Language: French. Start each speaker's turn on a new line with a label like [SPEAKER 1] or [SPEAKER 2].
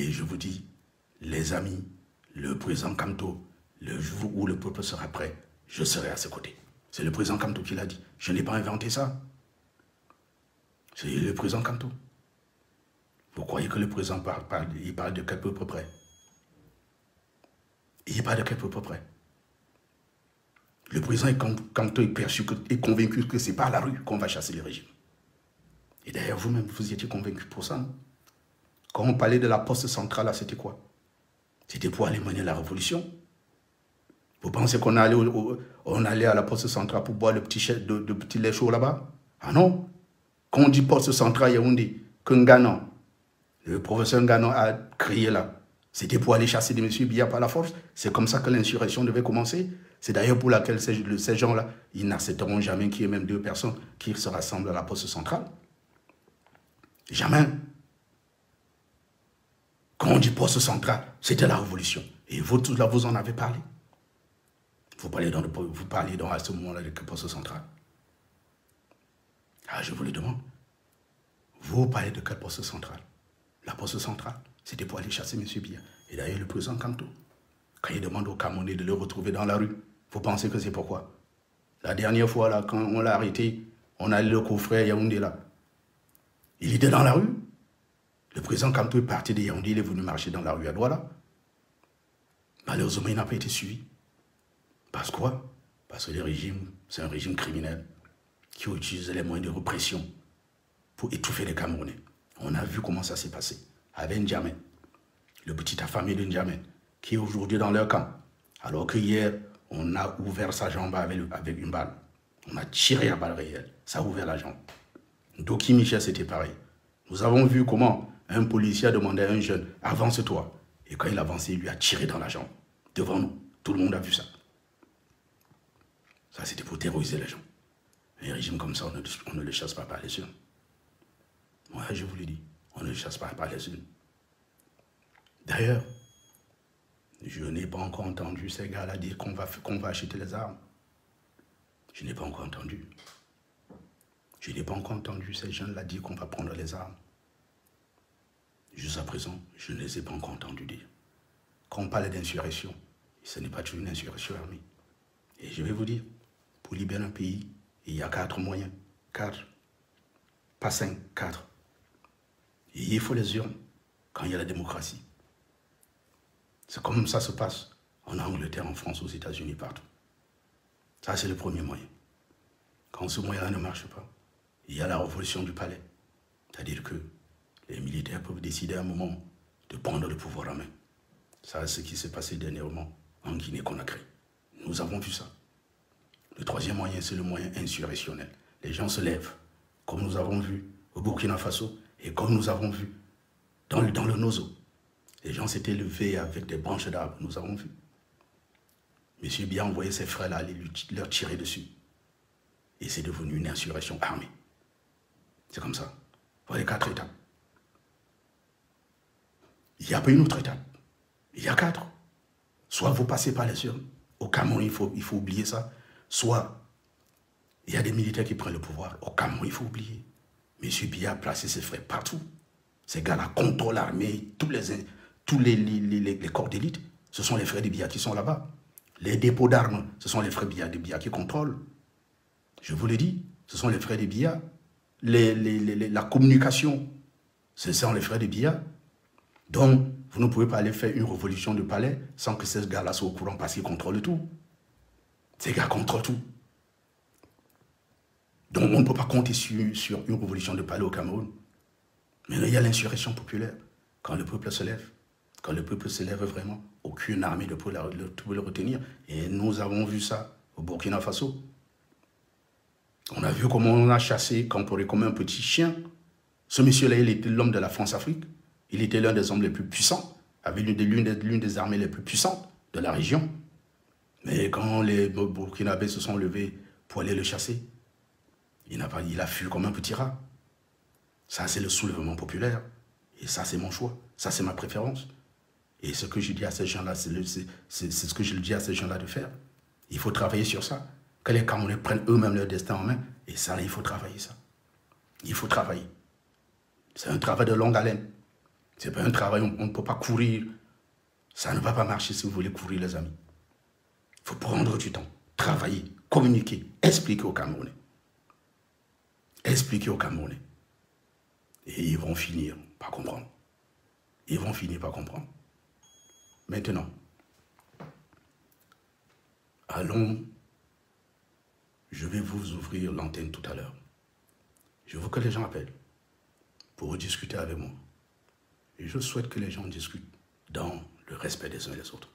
[SPEAKER 1] Et je vous dis, les amis, le président Kamto, le jour où le peuple sera prêt, je serai à ses côtés. C'est le président Kamto qui l'a dit. Je n'ai pas inventé ça. C'est le président Kamto. Vous croyez que le président il parle de quel peuple près? Il parle de quel peuple près? Le président Kamto est convaincu que c'est par la rue qu'on va chasser le régime. Et d'ailleurs, vous-même, vous étiez convaincu pour ça, non? Quand on parlait de la poste centrale, c'était quoi? C'était pour aller mener la révolution. Vous pensez qu'on allait à la poste centrale pour boire le petit lait chaud là-bas? Ah non. Quand on dit poste centrale, Yaoundé, que Ngano, le professeur Ngano a crié là, c'était pour aller chasser des messieurs Biya par la force. C'est comme ça que l'insurrection devait commencer. C'est d'ailleurs pour laquelle ces gens-là, ils n'accepteront jamais qu'il y ait même 2 personnes qui se rassemblent à la poste centrale. Jamais. Quand on dit poste central, c'était la révolution. Et vous tous là, vous en avez parlé. Vous parliez à ce moment-là de poste central. Ah, je vous le demande. Vous parlez de quel poste central? La poste centrale, c'était pour aller chasser M. Biya. Et d'ailleurs, le président Kamto, quand il demande aux Camerounais de le retrouver dans la rue, vous pensez que c'est pourquoi? La dernière fois, là, quand on l'a arrêté, on a allé le coffret à Yaoundé là. Il était dans la rue. Le président Kamto est parti de Yaoundé, il est venu marcher dans la rue à Douala. Malheureusement, il n'a pas été suivi. Parce quoi? Parce que le régime, c'est un régime criminel qui utilise les moyens de répression pour étouffer les Camerounais. On a vu comment ça s'est passé avec N'Djamé, le petit affamé de N'Djamé, qui est aujourd'hui dans leur camp. Alors que hier, on a ouvert sa jambe avec une balle. On a tiré à balle réelle. Ça a ouvert la jambe. Doki Michel, c'était pareil. Nous avons vu comment un policier a demandé à un jeune, avance-toi. Et quand il avançait, il lui a tiré dans la jambe. Devant nous. Tout le monde a vu ça. Ça, c'était pour terroriser les gens. Un régime comme ça, on ne le chasse pas par les urnes. Moi, je vous le dis, on ne le chasse pas par les urnes. D'ailleurs, je n'ai pas encore entendu ces gars-là dire qu'on va acheter les armes. Je n'ai pas encore entendu. Je n'ai pas encore entendu ces jeunes-là dire qu'on va prendre les armes. Jusqu'à présent, je ne les ai pas encore entendus dire. Quand on parle d'insurrection, ce n'est pas toujours une insurrection armée. Et je vais vous dire, pour libérer un pays, il y a 4 moyens. 4. Pas 5, 4. Et il faut les urnes quand il y a la démocratie. C'est comme ça se passe en Angleterre, en France, aux États-Unis, partout. Ça, c'est le premier moyen. Quand ce moyen-là ne marche pas, il y a la révolution du palais. C'est-à-dire que les militaires peuvent décider à un moment de prendre le pouvoir en main. Ça, c'est ce qui s'est passé dernièrement en Guinée-Conakry. Nous avons vu ça. Le troisième moyen, c'est le moyen insurrectionnel. Les gens se lèvent, comme nous avons vu au Burkina Faso et comme nous avons vu dans le Nozo. Les gens s'étaient levés avec des branches d'arbres, nous avons vu. Monsieur Biya envoyait ses frères là aller leur tirer dessus. Et c'est devenu une insurrection armée. C'est comme ça. Voilà les 4 étapes. Il n'y a pas une autre étape. Il y a 4. Soit vous passez par les urnes. Au Cameroun, il faut oublier ça. Soit il y a des militaires qui prennent le pouvoir. Au Cameroun, il faut oublier. Monsieur Biya a placé ses frères partout. Ces gars-là contrôlent l'armée, tous les corps d'élite. Ce sont les frères de Biya qui sont là-bas. Les dépôts d'armes, ce sont les frères de Biya qui contrôlent. Je vous le dis, ce sont les frères de Biya. La communication, ce sont les frères de Biya. Donc, vous ne pouvez pas aller faire une révolution de palais sans que ces gars-là soient au courant parce qu'ils contrôlent tout. Ces gars contrôlent tout. Donc, on ne peut pas compter sur une révolution de palais au Cameroun. Mais il y a l'insurrection populaire. Quand le peuple se lève, quand le peuple se lève vraiment, aucune armée ne peut le retenir. Et nous avons vu ça au Burkina Faso. On a vu comment on a chassé Kamporé comme un petit chien. Ce monsieur-là, il était l'homme de la France-Afrique. Il était l'un des hommes les plus puissants, avec l'une des armées les plus puissantes de la région. Mais quand les Burkinabés se sont levés pour aller le chasser, il a fui comme un petit rat. Ça, c'est le soulèvement populaire. Et ça, c'est mon choix. Ça, c'est ma préférence. Et ce que je dis à ces gens-là, c'est ce que je dis à ces gens-là de faire. Il faut travailler sur ça. Que les Camerounais prennent eux-mêmes leur destin en main. Et ça, il faut travailler ça. Il faut travailler. C'est un travail de longue haleine. Ce n'est pas un travail, on ne peut pas courir. Ça ne va pas marcher si vous voulez courir, les amis. Il faut prendre du temps, travailler, communiquer, expliquer aux Camerounais. Expliquer aux Camerounais. Et ils vont finir par comprendre. Ils vont finir par comprendre. Maintenant, allons, je vais vous ouvrir l'antenne tout à l'heure. Je veux que les gens appellent pour discuter avec moi. Et je souhaite que les gens discutent dans le respect des uns et des autres.